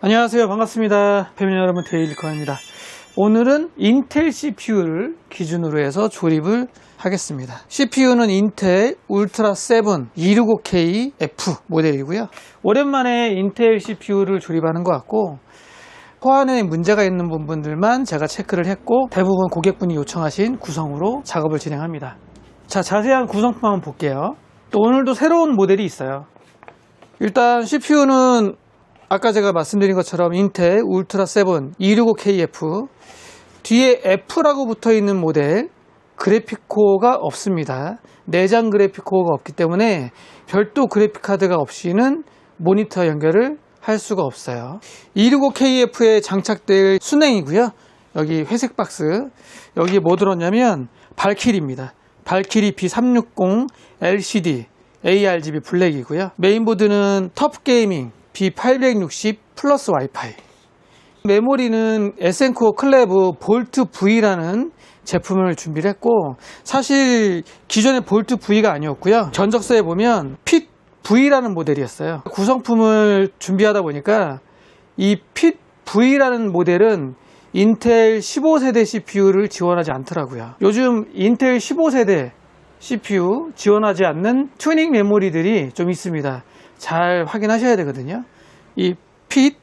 안녕하세요. 반갑습니다. 패밀리 여러분, 데일리커입니다. 오늘은 인텔 CPU를 기준으로 해서 조립을 하겠습니다. CPU는 인텔 울트라 7 265KF 모델이고요. 오랜만에 인텔 CPU를 조립하는 것 같고, 호환에 문제가 있는 부분들만 제가 체크를 했고, 대부분 고객분이 요청하신 구성으로 작업을 진행합니다. 자, 자세한 구성품 한번 볼게요. 또 오늘도 새로운 모델이 있어요. 일단 CPU는 아까 제가 말씀드린 것처럼 인텔 울트라 7 265KF, 뒤에 F라고 붙어 있는 모델, 그래픽코어가 없습니다. 내장 그래픽코어가 없기 때문에 별도 그래픽카드가 없이는 모니터 연결을 할 수가 없어요. 265KF에 장착될 순행이고요. 여기 회색 박스, 여기에 뭐 들었냐면 발키리입니다. 발키리 B360 LCD ARGB 블랙이고요. 메인보드는 텁게이밍 B860 플러스 와이파이. 메모리는 에센코어 클레브 볼트 V라는 제품을 준비를 했고, 사실 기존의 볼트 V가 아니었고요. 전적서에 보면 핏 V라는 모델이었어요. 구성품을 준비하다 보니까 이 핏 V라는 모델은 인텔 15세대 CPU를 지원하지 않더라고요. 요즘 인텔 15세대 CPU 지원하지 않는 튜닝 메모리들이 좀 있습니다. 잘 확인하셔야 되거든요. 이 핏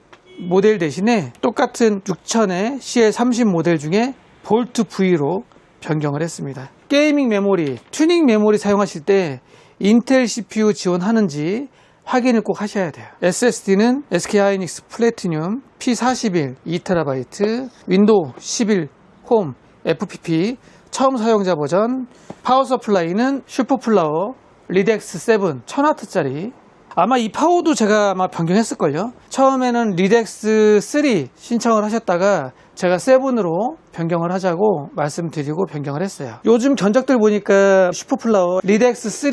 모델 대신에 똑같은 6000의 CL30 모델 중에 볼트 V로 변경을 했습니다. 게이밍 메모리, 튜닝 메모리 사용하실 때 인텔 CPU 지원하는지 확인을 꼭 하셔야 돼요. SSD는 SK 하이닉스 플래티늄 P41 2TB, 윈도우 11 홈 FPP 처음 사용자 버전, 파워 서플라이는 슈퍼플라워 리덱스 7 1000W짜리. 아마 이 파워도 제가 아마 변경했을걸요. 처음에는 리덱스 3 신청을 하셨다가 제가 7으로 변경을 하자고 말씀드리고 변경을 했어요. 요즘 견적들 보니까 슈퍼플라워 리덱스 3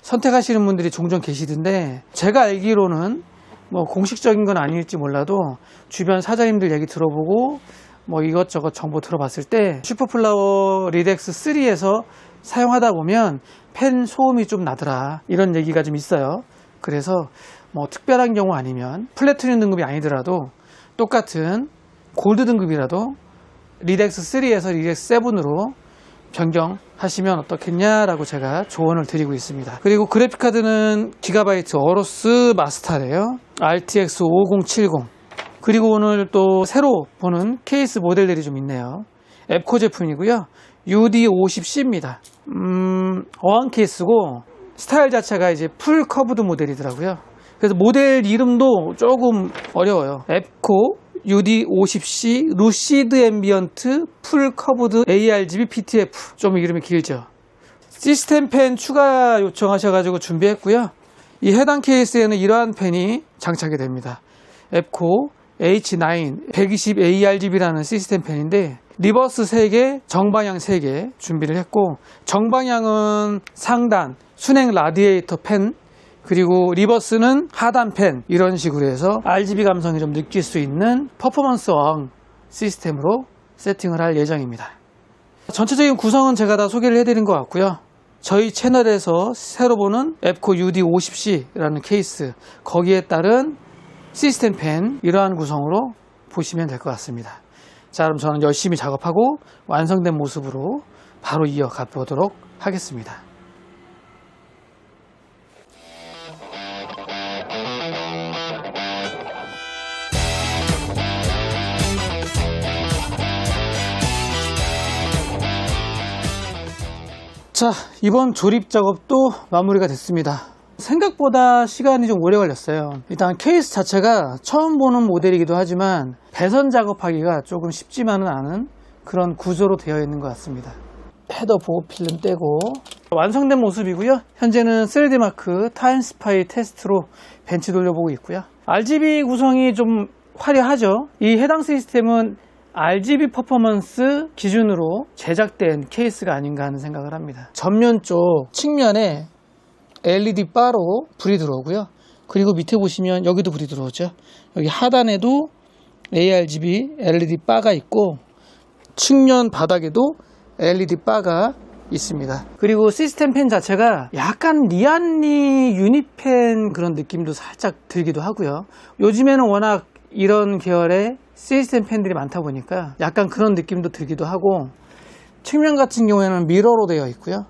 선택하시는 분들이 종종 계시던데, 제가 알기로는 뭐 공식적인 건 아닐지 몰라도 주변 사장님들 얘기 들어보고 뭐 이것저것 정보 들어봤을 때 슈퍼플라워 리덱스 3에서 사용하다 보면 팬 소음이 좀 나더라, 이런 얘기가 좀 있어요. 그래서 뭐 특별한 경우 아니면 플래티늄 등급이 아니더라도 똑같은 골드 등급이라도 리덱스 3에서 리덱스 7으로 변경하시면 어떻겠냐라고 제가 조언을 드리고 있습니다. 그리고 그래픽카드는 기가바이트 어로스 마스터래요. RTX 5070. 그리고 오늘 또 새로 보는 케이스 모델들이 좀 있네요. 앱코 제품이고요. UD50C입니다. 어항 케이스고 스타일 자체가 이제 풀 커브드 모델이더라고요. 그래서 모델 이름도 조금 어려워요. 앱코 UD50C 루시드 앰비언트 풀 커브드 ARGB PTF. 좀 이름이 길죠. 시스템 팬 추가 요청하셔가지고 준비했고요. 이 해당 케이스에는 이러한 팬이 장착이 됩니다. 앱코 H9 120 ARGB라는 시스템 팬인데, 리버스 3개, 정방향 3개 준비를 했고, 정방향은 상단 순행 라디에이터 팬, 그리고 리버스는 하단 팬, 이런 식으로 해서 RGB 감성이 좀 느낄 수 있는 퍼포먼스 어항 시스템으로 세팅을 할 예정입니다. 전체적인 구성은 제가 다 소개를 해드린 것 같고요. 저희 채널에서 새로 보는 앱코 UD50C라는 케이스, 거기에 따른 시스템 팬, 이러한 구성으로 보시면 될 것 같습니다. 자, 그럼 저는 열심히 작업하고 완성된 모습으로 바로 이어가 보도록 하겠습니다. 자, 이번 조립 작업도 마무리가 됐습니다. 생각보다 시간이 좀 오래 걸렸어요. 일단 케이스 자체가 처음 보는 모델이기도 하지만 배선 작업하기가 조금 쉽지만은 않은 그런 구조로 되어 있는 것 같습니다. 헤더 보호 필름 떼고 완성된 모습이고요. 현재는 3D마크 타임스파이 테스트로 벤치 돌려보고 있고요. RGB 구성이 좀 화려하죠. 이 해당 시스템은 RGB 퍼포먼스 기준으로 제작된 케이스가 아닌가 하는 생각을 합니다. 전면 쪽 측면에 LED 바로 불이 들어오고요. 그리고 밑에 보시면 여기도 불이 들어오죠. 여기 하단에도 ARGB LED 바가 있고, 측면 바닥에도 LED 바가 있습니다. 그리고 시스템 팬 자체가 약간 리안리 유니팬 그런 느낌도 살짝 들기도 하고요. 요즘에는 워낙 이런 계열의 시스템 팬들이 많다 보니까 약간 그런 느낌도 들기도 하고, 측면 같은 경우에는 미러로 되어 있고요.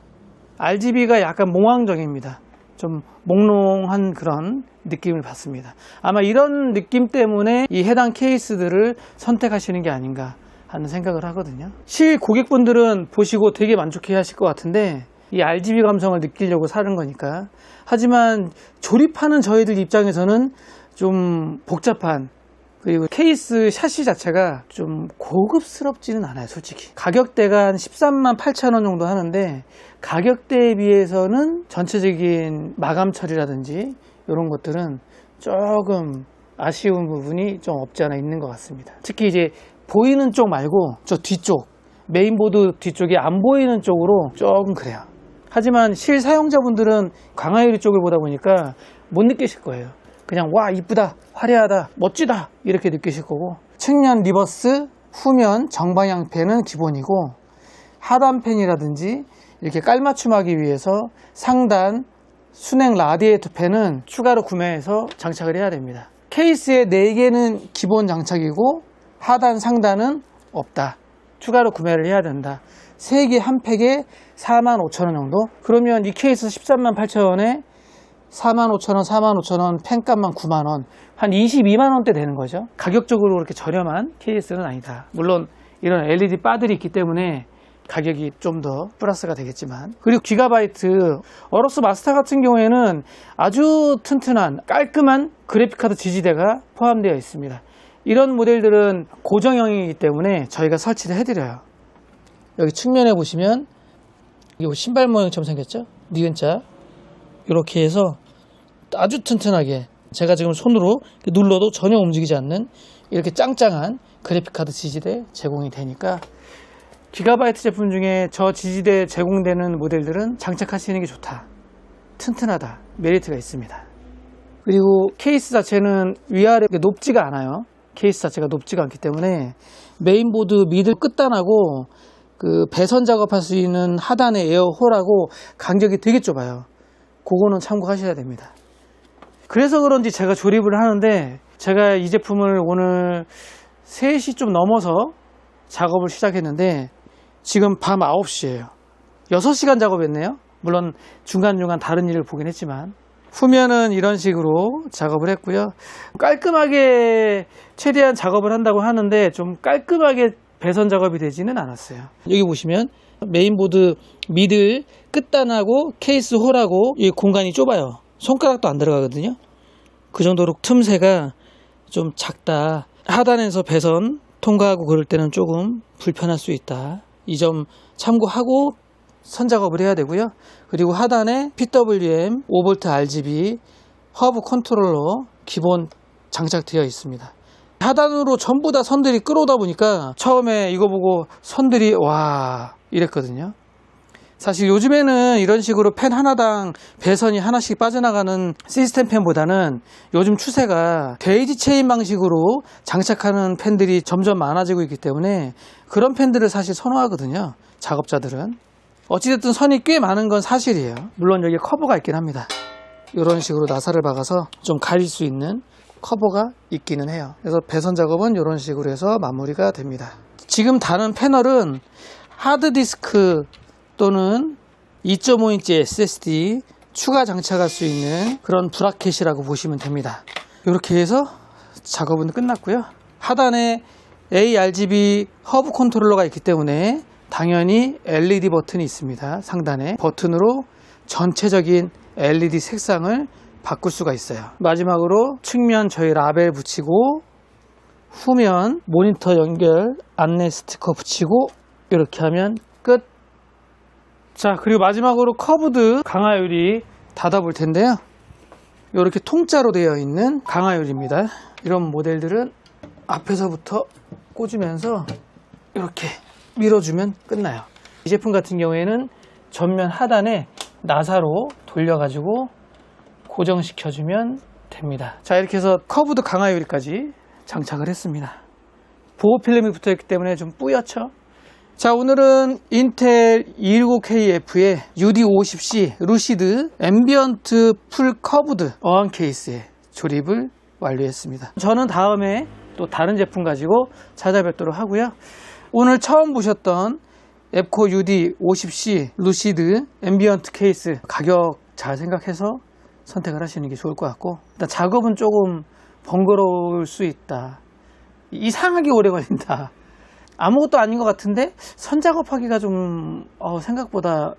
RGB가 약간 몽환적입니다. 좀 몽롱한 그런 느낌을 받습니다. 아마 이런 느낌 때문에 이 해당 케이스들을 선택하시는 게 아닌가 하는 생각을 하거든요. 실 고객분들은 보시고 되게 만족해 하실 것 같은데, 이 RGB 감성을 느끼려고 사는 거니까. 하지만 조립하는 저희들 입장에서는 좀 복잡한, 그리고 케이스 샤시 자체가 좀 고급스럽지는 않아요, 솔직히. 가격대가 한 13만 8천 원 정도 하는데, 가격대에 비해서는 전체적인 마감 처리라든지 이런 것들은 조금 아쉬운 부분이 좀 없지 않아 있는 것 같습니다. 특히 이제 보이는 쪽 말고 저 뒤쪽, 메인보드 뒤쪽이 안 보이는 쪽으로 조금 그래요. 하지만 실 사용자분들은 강화유리 쪽을 보다 보니까 못 느끼실 거예요. 그냥 와 이쁘다, 화려하다, 멋지다 이렇게 느끼실 거고, 측면 리버스, 후면 정방향 팬은 기본이고, 하단 팬이라든지 이렇게 깔맞춤하기 위해서 상단 순행 라디에이터 팬은 추가로 구매해서 장착을 해야 됩니다. 케이스에 4개는 기본 장착이고 하단 상단은 없다. 추가로 구매를 해야 된다. 3개 한 팩에 45,000원 정도? 그러면 이 케이스 13만 8천원에 45,000원, 45,000원, 팬값만 9만원, 한 22만원대 되는 거죠. 가격적으로 그렇게 저렴한 케이스는 아니다. 물론 이런 LED 바들이 있기 때문에 가격이 좀 더 플러스가 되겠지만, 그리고 기가바이트 어럭스 마스터 같은 경우에는 아주 튼튼한 깔끔한 그래픽카드 지지대가 포함되어 있습니다. 이런 모델들은 고정형이기 때문에 저희가 설치를 해드려요. 여기 측면에 보시면 이거 신발 모양처럼 생겼죠? 니은자 이렇게 해서 아주 튼튼하게, 제가 지금 손으로 눌러도 전혀 움직이지 않는 이렇게 짱짱한 그래픽카드 지지대 제공이 되니까, 기가바이트 제품 중에 저 지지대 제공되는 모델들은 장착하시는 게 좋다, 튼튼하다, 메리트가 있습니다. 그리고 케이스 자체는 위아래 높지가 않아요. 케이스 자체가 높지가 않기 때문에 메인보드 미들 끝단하고 그 배선 작업할 수 있는 하단의 에어홀하고 간격이 되게 좁아요. 그거는 참고하셔야 됩니다. 그래서 그런지 제가 조립을 하는데, 제가 이 제품을 오늘 3시 좀 넘어서 작업을 시작했는데 지금 밤 9시예요. 6시간 작업했네요. 물론 중간중간 다른 일을 보긴 했지만. 후면은 이런 식으로 작업을 했고요. 깔끔하게 최대한 작업을 한다고 하는데 좀 깔끔하게 배선 작업이 되지는 않았어요. 여기 보시면 메인보드 미들 끝단하고 케이스 홀하고 이 공간이 좁아요. 손가락도 안 들어가거든요. 그 정도로 틈새가 좀 작다. 하단에서 배선 통과하고 그럴 때는 조금 불편할 수 있다. 이 점 참고하고 선작업을 해야 되고요. 그리고 하단에 PWM 5V RGB 허브 컨트롤러 기본 장착되어 있습니다. 하단으로 전부 다 선들이 끌어오다 보니까 처음에 이거 보고 선들이 와 이랬거든요. 사실 요즘에는 이런 식으로 팬 하나당 배선이 하나씩 빠져나가는 시스템 팬보다는 요즘 추세가 데이지 체인 방식으로 장착하는 팬들이 점점 많아지고 있기 때문에 그런 팬들을 사실 선호하거든요, 작업자들은. 어찌됐든 선이 꽤 많은 건 사실이에요. 물론 여기 커버가 있긴 합니다. 이런 식으로 나사를 박아서 좀 가릴 수 있는 커버가 있기는 해요. 그래서 배선 작업은 이런 식으로 해서 마무리가 됩니다. 지금 다른 패널은 하드디스크 또는 2.5인치 SSD 추가 장착할 수 있는 그런 브라켓이라고 보시면 됩니다. 이렇게 해서 작업은 끝났고요. 하단에 ARGB 허브 컨트롤러가 있기 때문에 당연히 LED 버튼이 있습니다. 상단에 버튼으로 전체적인 LED 색상을 바꿀 수가 있어요. 마지막으로 측면 저희 라벨 붙이고, 후면 모니터 연결 안내 스티커 붙이고, 이렇게 하면 끝. 자, 그리고 마지막으로 커브드 강화유리 닫아볼 텐데요. 이렇게 통짜로 되어 있는 강화유리입니다. 이런 모델들은 앞에서부터 꽂으면서 이렇게 밀어주면 끝나요. 이 제품 같은 경우에는 전면 하단에 나사로 돌려가지고 고정시켜주면 됩니다. 자, 이렇게 해서 커브드 강화유리까지 장착을 했습니다. 보호 필름이 붙어있기 때문에 좀 뿌옇죠? 자, 오늘은 인텔 219KF의 UD50C 루시드 앰비언트 풀 커브드 어항 케이스의 조립을 완료했습니다. 저는 다음에 또 다른 제품 가지고 찾아뵙도록 하고요. 오늘 처음 보셨던 앱코 UD 50C 루시드 앰비언트 케이스 가격 잘 생각해서 선택을 하시는 게 좋을 것 같고, 일단 작업은 조금 번거로울 수 있다, 이상하게 오래 걸린다, 아무것도 아닌 것 같은데 선작업하기가 좀 생각보다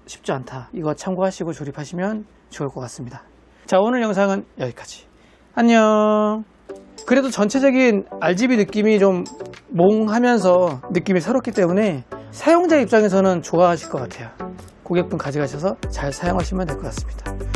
쉽지 않다, 이거 참고하시고 조립하시면 좋을 것 같습니다. 자, 오늘 영상은 여기까지. 안녕. 그래도 전체적인 RGB 느낌이 좀 몽하면서 느낌이 새롭기 때문에 사용자 입장에서는 좋아하실 것 같아요. 고객분 가져가셔서 잘 사용하시면 될 것 같습니다.